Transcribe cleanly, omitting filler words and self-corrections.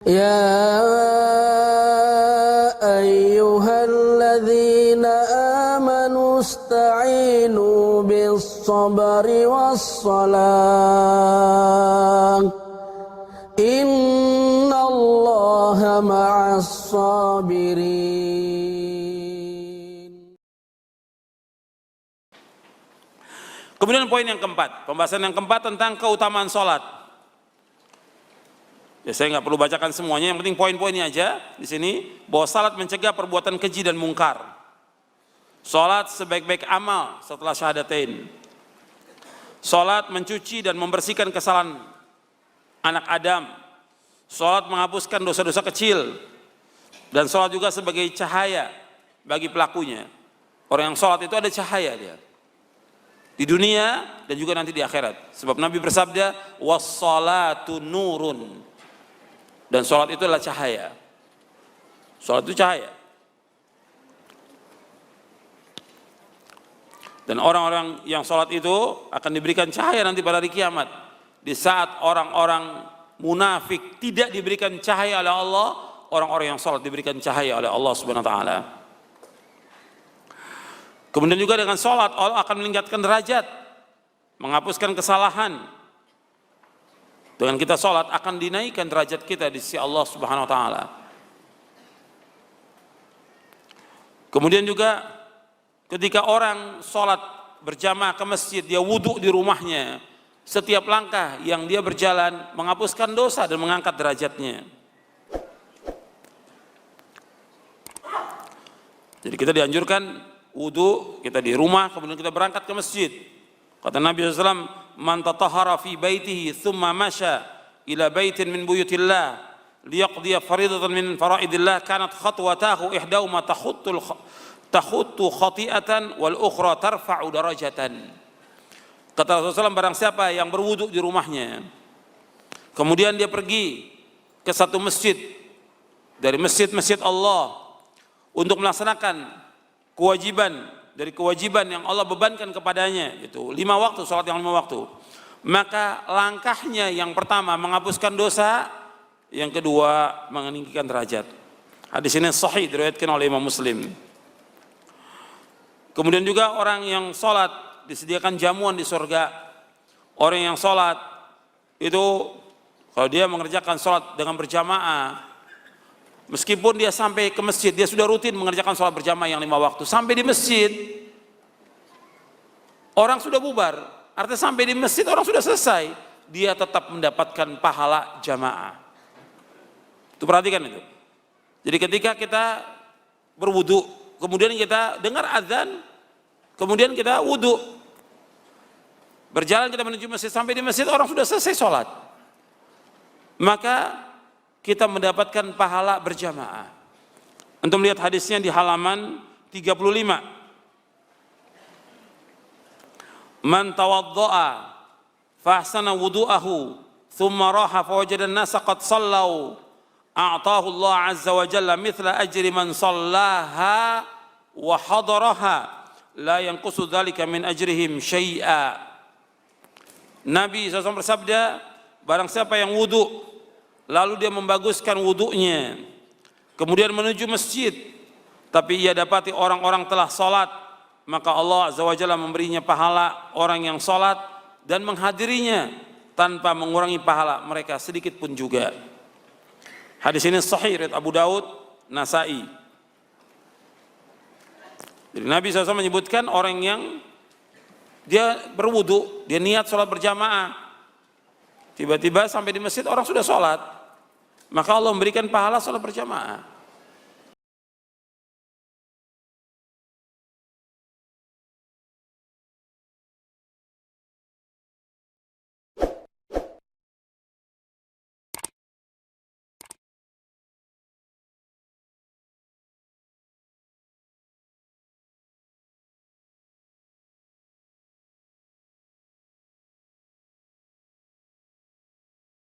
يا أيها الذين آمنوا استعينوا بالصبر والصلاة إن الله مع الصابرين. Kemudian poin yang keempat, pembahasan yang keempat tentang keutamaan sholat. Ya, saya nggak perlu bacakan semuanya, yang penting poin-poinnya aja di sini, bahwa salat mencegah perbuatan keji dan mungkar. Salat sebaik-baik amal setelah syahadatain. Salat mencuci dan membersihkan kesalahan anak Adam. Salat menghapuskan dosa-dosa kecil. Dan salat juga sebagai cahaya bagi pelakunya. Orang yang salat itu ada cahaya dia. Di dunia dan juga nanti di akhirat. Sebab Nabi bersabda, was-salatu nurun. Dan sholat itu adalah cahaya. Sholat itu cahaya. Dan orang-orang yang sholat itu akan diberikan cahaya nanti pada hari kiamat. Di saat orang-orang munafik tidak diberikan cahaya oleh Allah, orang-orang yang sholat diberikan cahaya oleh Allah Subhanahu wa taala. Kemudian juga dengan sholat Allah akan meningkatkan derajat, menghapuskan kesalahan. Dengan kita sholat akan dinaikkan derajat kita di sisi Allah Subhanahu wa taala. Kemudian juga ketika orang sholat berjamaah ke masjid, dia wudhu di rumahnya, setiap langkah yang dia berjalan menghapuskan dosa dan mengangkat derajatnya. Jadi kita dianjurkan wudhu kita di rumah, kemudian kita berangkat ke masjid. Kata Nabi SAW, man tatahhara fi baitihi thumma masya ila baitin min buyutillah liyaqdiya faridatan min faraidillah kanat khatwatahu ihdahuma takhuttu khati'atan wal ukhra tarfa'u darajatan. Kata Rasulullah SAW, barang siapa yang berwudu di rumahnya, kemudian dia pergi ke satu masjid dari masjid-masjid Allah untuk melaksanakan kewajiban dari kewajiban yang Allah bebankan kepadanya, itu 5 waktu, sholat yang 5 waktu, maka langkahnya yang pertama menghapuskan dosa, yang kedua meninggikan derajat. Hadis ini sahih diriwayatkan oleh Imam Muslim. Kemudian juga orang yang sholat disediakan jamuan di surga. Orang yang sholat itu kalau dia mengerjakan sholat dengan berjamaah, meskipun dia sampai ke masjid, dia sudah rutin mengerjakan sholat berjamaah yang 5 waktu. Sampai di masjid, orang sudah bubar. Artinya sampai di masjid orang sudah selesai. Dia tetap mendapatkan pahala jamaah. Itu perhatikan itu. Jadi ketika kita berwudu, kemudian kita dengar azan, kemudian kita wudu. Berjalan kita menuju masjid, sampai di masjid orang sudah selesai sholat. Maka kita mendapatkan pahala berjamaah. Untuk melihat hadisnya di halaman 35. Man tawadda'a fa ahsana wudu'ahu thumma raha fa wajada an-nasa qad sallau a'tahu Allah azza wa jalla mithla ajri man sallaha wa hadaraha la yanqusu dzalika min ajrihim syai'a. Nabi SAW bersabda, barang siapa yang wudu lalu dia membaguskan wudunya, kemudian menuju masjid, tapi ia dapati orang-orang telah sholat, maka Allah Azza wa Jalla memberinya pahala orang yang sholat dan menghadirinya tanpa mengurangi pahala mereka sedikit pun juga. Hadis ini sahih riwayat Abu Daud, Nasai. Jadi Nabi SAW menyebutkan orang yang dia berwudu, dia niat sholat berjamaah, tiba-tiba sampai di masjid orang sudah sholat, maka Allah memberikan pahala sholat berjamaah.